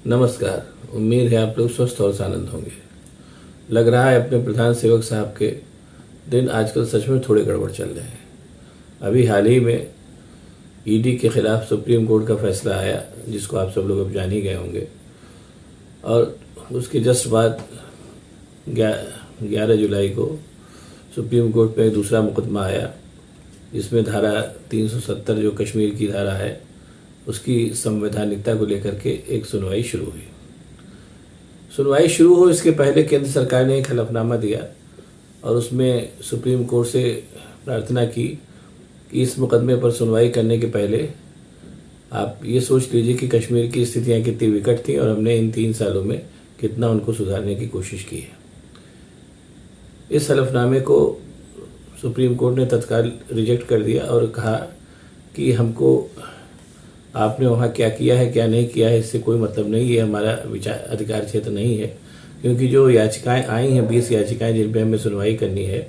नमस्कार। उम्मीद है आप लोग स्वस्थ और आनंद होंगे। लग रहा है अपने प्रधान सेवक साहब के दिन आजकल सच में थोड़े गड़बड़ चल रहे हैं। अभी हाल ही में ईडी के खिलाफ सुप्रीम कोर्ट का फैसला आया, जिसको आप सब लोग अब जान ही गए होंगे। और उसके जस्ट बाद 11 जुलाई को सुप्रीम कोर्ट में एक दूसरा मुकदमा आया, जिसमें धारा 370 जो कश्मीर की धारा है उसकी संवैधानिकता को लेकर के एक सुनवाई शुरू हुई। सुनवाई शुरू हो इसके पहले केंद्र सरकार ने एक हलफनामा दिया और उसमें सुप्रीम कोर्ट से प्रार्थना की कि इस मुकदमे पर सुनवाई करने के पहले आप ये सोच लीजिए कि कश्मीर की स्थितियां कितनी विकट थी और हमने इन 3 सालों में कितना उनको सुधारने की कोशिश की है। इस हलफनामे को सुप्रीम कोर्ट ने तत्काल रिजेक्ट कर दिया और कहा कि हमको आपने वहाँ क्या किया है क्या नहीं किया है इससे कोई मतलब नहीं, ये हमारा विचार अधिकार क्षेत्र नहीं है। क्योंकि जो याचिकाएं आई हैं 20 याचिकाएं जिन पर हमें सुनवाई करनी है,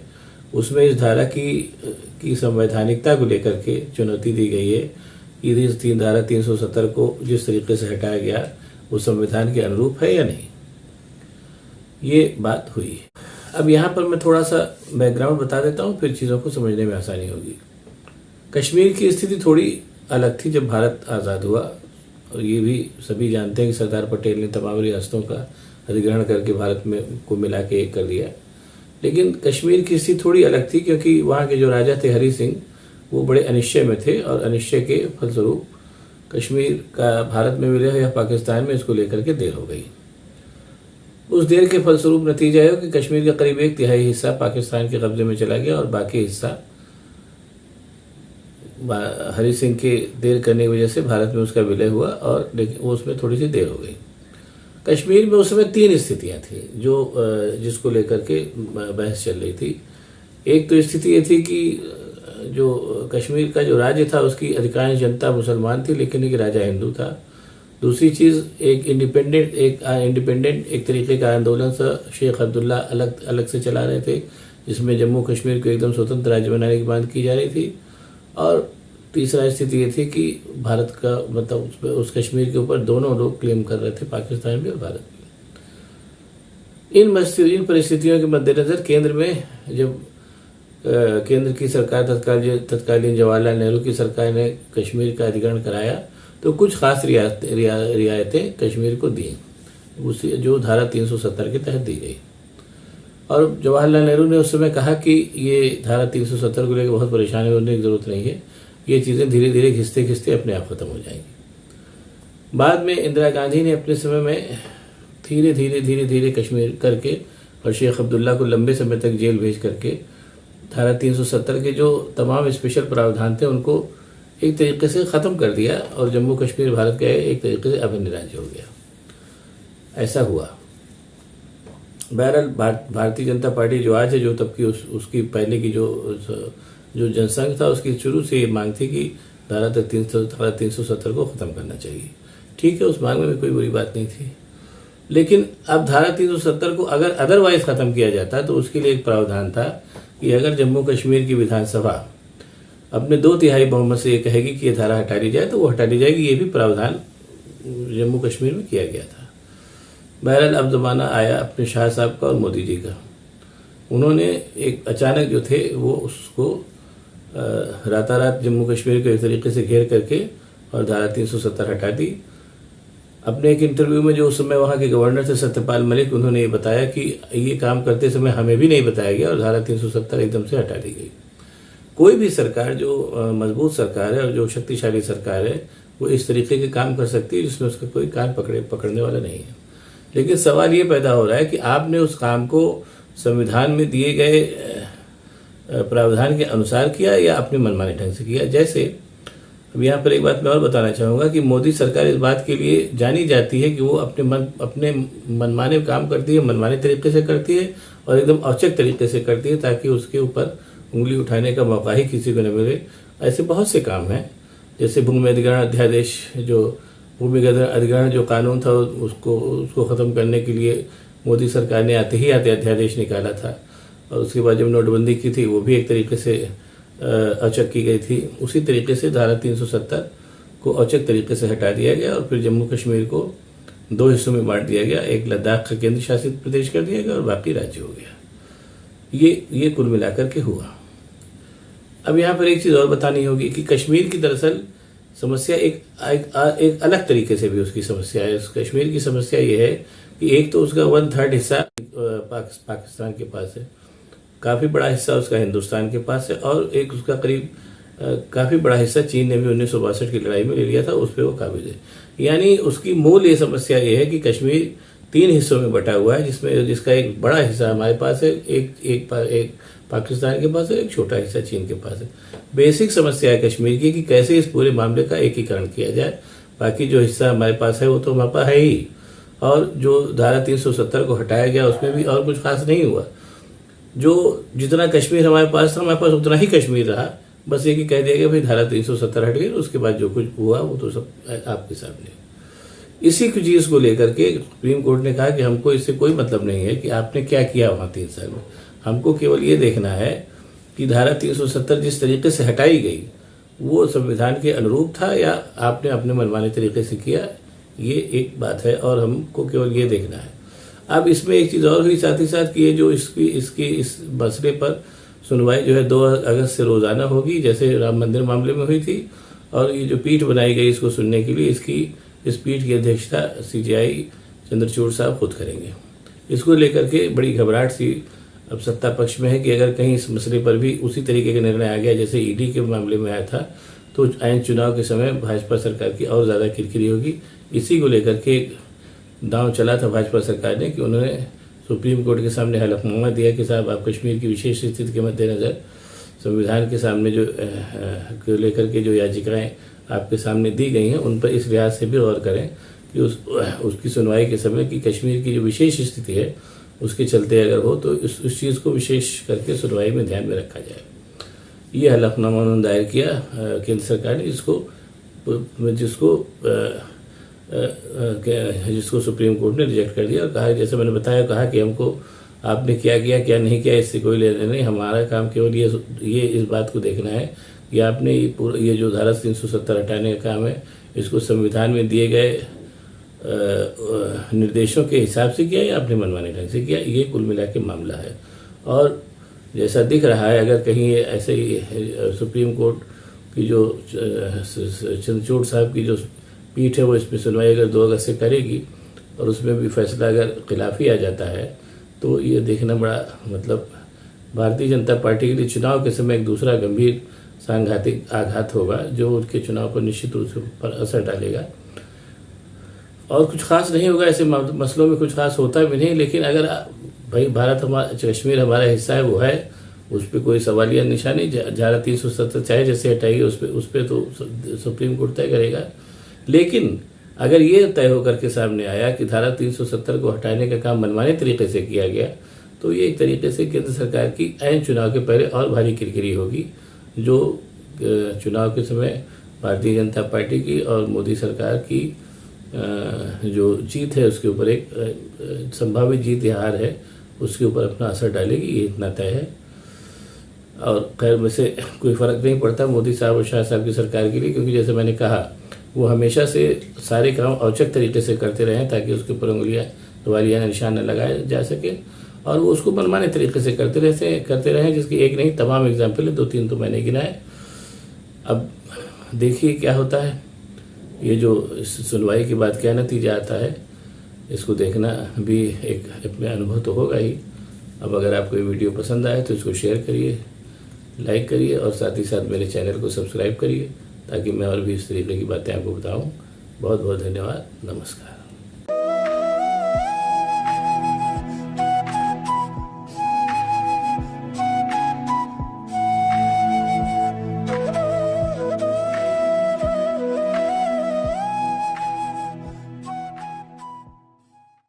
उसमें इस धारा की संवैधानिकता को लेकर के चुनौती दी गई है कि इस धारा 370 को जिस तरीके से हटाया गया वो संविधान के अनुरूप है या नहीं, ये बात हुई है। अब यहाँ पर मैं थोड़ा सा बैकग्राउंड बता देता हूँ, फिर चीज़ों को समझने में आसानी होगी। कश्मीर की स्थिति थोड़ी अलग थी जब भारत आज़ाद हुआ, और ये भी सभी जानते हैं कि सरदार पटेल ने तमाम रियासतों का अधिग्रहण करके भारत में को मिला के एक कर दिया। लेकिन कश्मीर की स्थिति थोड़ी अलग थी, क्योंकि वहाँ के जो राजा थे हरि सिंह, वो बड़े अनिश्चय में थे और अनिश्चय के फलस्वरूप कश्मीर का भारत में मिले या पाकिस्तान में इसको लेकर के देर हो गई। उस देर के फलस्वरूप नतीजा है कि कश्मीर का करीब 1/3 हिस्सा पाकिस्तान के कब्जे में चला गया और बाकी हिस्सा हरि सिंह के देर करने की वजह से भारत में उसका विलय हुआ, और लेकिन वो उसमें थोड़ी सी देर हो गई। कश्मीर में उस समय 3 स्थितियां थी जो जिसको लेकर के बहस चल रही थी। एक तो स्थिति ये थी कि जो कश्मीर का जो राज्य था उसकी अधिकांश जनता मुसलमान थी, लेकिन एक राजा हिंदू था। दूसरी चीज़ एक इंडिपेंडेंट एक तरीके का आंदोलन सा शेख अब्दुल्ला अलग से चला रहे थे, जिसमें जम्मू कश्मीर को एकदम स्वतंत्र राज्य बनाने की बात की जा रही थी। और तीसरा स्थिति ये थी कि भारत का मतलब उस कश्मीर के ऊपर दोनों लोग क्लेम कर रहे थे, पाकिस्तान भी और भारत भी। इन परिस्थितियों के मद्देनजर केंद्र में जब केंद्र की सरकार तत्कालीन जवाहरलाल नेहरू की सरकार ने कश्मीर का अधिग्रहण कराया, तो कुछ खास रियायतें कश्मीर को दी, उसी जो धारा 370 के तहत दी गई। और जवाहरलाल नेहरू ने उस समय कहा कि ये धारा 370 को लेकर बहुत परेशानी होने की जरूरत नहीं है, ये चीज़ें धीरे धीरे घिसते अपने आप खत्म हो जाएंगी। बाद में इंदिरा गांधी ने अपने समय में धीरे धीरे कश्मीर करके और शेख अब्दुल्ला को लंबे समय तक जेल भेज करके धारा 370 के जो तमाम स्पेशल प्रावधान थे उनको एक तरीके से ख़त्म कर दिया और जम्मू कश्मीर भारत का एक तरीके से अभिन्न राज्य हो गया। ऐसा हुआ। बहरहाल भारतीय जनता पार्टी जो आज है, जो तब की उसकी पहले की जो जनसंघ था, उसकी शुरू से ये मांग थी कि धारा 370 को ख़त्म करना चाहिए। ठीक है, उस मांग में भी कोई बुरी बात नहीं थी। लेकिन अब धारा 370 को अगर अदरवाइज ख़त्म किया जाता तो उसके लिए एक प्रावधान था कि अगर जम्मू कश्मीर की विधानसभा अपने 2/3 बहुमत से ये कहेगी कि ये धारा हटा ली जाए तो वो हटा ली जाएगी। ये भी प्रावधान जम्मू कश्मीर में किया गया था। बहरहाल अब ज़माना आया अपने शाह साहब का और मोदी जी का। उन्होंने एक अचानक जो थे वो उसको रातारात जम्मू कश्मीर को एक तरीके से घेर करके और धारा 370 हटा दी। अपने एक इंटरव्यू में जो उस समय वहाँ के गवर्नर थे सत्यपाल मलिक, उन्होंने ये बताया कि ये काम करते समय हमें भी नहीं बताया गया और धारा 370 एकदम से हटा दी गई। कोई भी सरकार जो मजबूत सरकार है और जो शक्तिशाली सरकार है वो इस तरीके के काम कर सकती है जिसमें उसका कोई कान पकड़ने वाला नहीं है। लेकिन सवाल ये पैदा हो रहा है कि आपने उस काम को संविधान में दिए गए प्रावधान के अनुसार किया या अपने मनमाने ढंग से किया। जैसे अब यहाँ पर एक बात मैं और बताना चाहूँगा कि मोदी सरकार इस बात के लिए जानी जाती है कि वो अपने मनमाने काम करती है, मनमाने तरीके से करती है और एकदम औचक तरीके से करती है, ताकि उसके ऊपर उंगली उठाने का मौका ही किसी को न मिले। ऐसे बहुत से काम हैं, जैसे भूमि अधिग्रहण अध्यादेश, जो भूमिगत अधिग्रहण जो कानून था उसको ख़त्म करने के लिए मोदी सरकार ने आते अध्यादेश निकाला था। और उसके बाद जब नोटबंदी की थी वो भी एक तरीके से औचक की गई थी। उसी तरीके से धारा 370 को औचक तरीके से हटा दिया गया और फिर जम्मू कश्मीर को 2 हिस्सों में बांट दिया गया, एक लद्दाख का केंद्र शासित प्रदेश कर दिया गया और बाकी राज्य हो गया। ये कुल मिलाकर के हुआ। अब यहाँ पर एक चीज़ और बतानी होगी कि कश्मीर की दरअसल समस्या एक अलग तरीके से भी उसकी समस्या है। कश्मीर की समस्या ये है कि एक तो उसका 1/3 हिस्सा पाकिस्तान के पास है, काफ़ी बड़ा हिस्सा उसका हिंदुस्तान के पास है, और एक उसका करीब काफ़ी बड़ा हिस्सा चीन ने भी 1962 की लड़ाई में ले लिया था, उस पर वो काबिज है। यानी उसकी मूल ये समस्या ये है कि कश्मीर 3 हिस्सों में बटा हुआ है, जिसका एक बड़ा हिस्सा हमारे पास है, एक पाकिस्तान के पास है, एक छोटा हिस्सा चीन के पास है। बेसिक समस्या है कश्मीर की कि कैसे इस पूरे मामले का एकीकरण किया जाए। बाकी जो हिस्सा हमारे पास है वो तो हमारे पास है ही, और जो धारा 370 को हटाया गया उसमें भी और कुछ खास नहीं हुआ। जो जितना कश्मीर हमारे पास था, हमारे पास उतना ही कश्मीर रहा, बस ये कि कह दिया गया भाई धारा 370 हट गई, उसके बाद जो कुछ हुआ वो तो सब आपके सामने। इसी की चीज़ को लेकर के सुप्रीम कोर्ट ने कहा कि हमको इससे कोई मतलब नहीं है कि आपने क्या किया वहाँ 3 साल में, हमको केवल ये देखना है कि धारा 370 जिस तरीके से हटाई गई वो संविधान के अनुरूप था या आपने अपने मनमाने तरीके से किया, ये एक बात है, और हमको केवल ये देखना है। अब इसमें एक चीज़ और हुई साथ ही साथ कि ये जो इस मसले पर सुनवाई जो है 2 अगस्त से रोज़ाना होगी, जैसे राम मंदिर मामले में हुई थी, और ये जो पीठ बनाई गई इसको सुनने के लिए, इस पीठ की अध्यक्षता CJI चंद्रचूड़ साहब खुद करेंगे। इसको लेकर के बड़ी घबराहट सी अब सत्ता पक्ष में है कि अगर कहीं इस मसले पर भी उसी तरीके का निर्णय आ गया जैसे ED के मामले में आया था, तो आइन चुनाव के समय भाजपा सरकार की और ज़्यादा किरकिरी होगी। इसी को लेकर के दांव चला था भाजपा सरकार ने कि उन्होंने सुप्रीम कोर्ट के सामने हलफनामा दिया कि साहब आप कश्मीर की विशेष स्थिति के मद्देनज़र संविधान के सामने को लेकर के जो याचिकाएं आपके सामने दी गई हैं उन पर इस लिहाज से भी गौर करें कि उसकी सुनवाई के समय कि कश्मीर की जो विशेष स्थिति है उसके चलते अगर हो तो उस चीज़ को विशेष करके सुनवाई में ध्यान में रखा जाए। ये हलफनामा उन्होंने दायर किया केंद्र सरकार ने, जिसको सुप्रीम कोर्ट ने रिजेक्ट कर दिया और कहा, जैसे मैंने कहा कि हमको आपने क्या किया क्या नहीं किया इससे कोई लेना नहीं, हमारा काम केवल ये इस बात को देखना है कि आपने ये जो धारा 370 हटाने का काम है इसको संविधान में दिए गए निर्देशों के हिसाब से किया या अपने मनमाने ढंग से किया, ये कुल मिला के मामला है। और जैसा दिख रहा है अगर कहीं ये ऐसे ही सुप्रीम कोर्ट की जो चंद्रचूड़ साहब की जो पीठ है वो इसमें सुनवाई अगर 2 अगस्त से करेगी और उसमें भी फैसला अगर खिलाफी आ जाता है तो ये देखना बड़ा मतलब भारतीय जनता पार्टी के लिए चुनाव के समय एक दूसरा गंभीर सांघातिक आघात होगा जो उनके चुनाव पर निश्चित रूप से पर असर डालेगा। और कुछ खास नहीं होगा, ऐसे मसलों में कुछ खास होता भी नहीं, लेकिन अगर भाई कश्मीर हमारा हिस्सा है वो है, उस पर कोई सवालिया निशान नहीं। धारा 370 चाहे जैसे हटाइए उस पर तो सुप्रीम कोर्ट तय करेगा। लेकिन अगर ये तय होकर के सामने आया कि धारा 370 को हटाने का काम मनमाने तरीके से किया गया तो ये एक तरीके से केंद्र सरकार की ऐन चुनाव के पहले और भारी किरकिरी होगी, जो चुनाव के समय भारतीय जनता पार्टी की और मोदी सरकार की जो जीत है उसके ऊपर एक संभावित जीत या हार है उसके ऊपर अपना असर डालेगी, ये इतना तय है। और खैर वैसे कोई फ़र्क नहीं पड़ता मोदी साहब और शाह साहब की सरकार के लिए, क्योंकि जैसे मैंने कहा वो हमेशा से सारे काम औचक तरीके से करते रहे ताकि उसके ऊपर सवालिया निशान न लगाया जा सके, और वो उसको मनमाने तरीके से करते रहे जिसकी एक नहीं तमाम एग्जाम्पल है, 2-3 तो मैंने गिनाए। अब देखिए क्या होता है, ये जो सुनवाई के बाद क्या नतीजा आता है इसको देखना भी एक अपने अनुभव तो होगा ही। अब अगर आपको ये वीडियो पसंद आए तो इसको शेयर करिए, लाइक करिए और साथ ही साथ मेरे चैनल को सब्सक्राइब करिए ताकि मैं और भी इस तरीके की बातें आपको बताऊं। बहुत बहुत धन्यवाद, नमस्कार।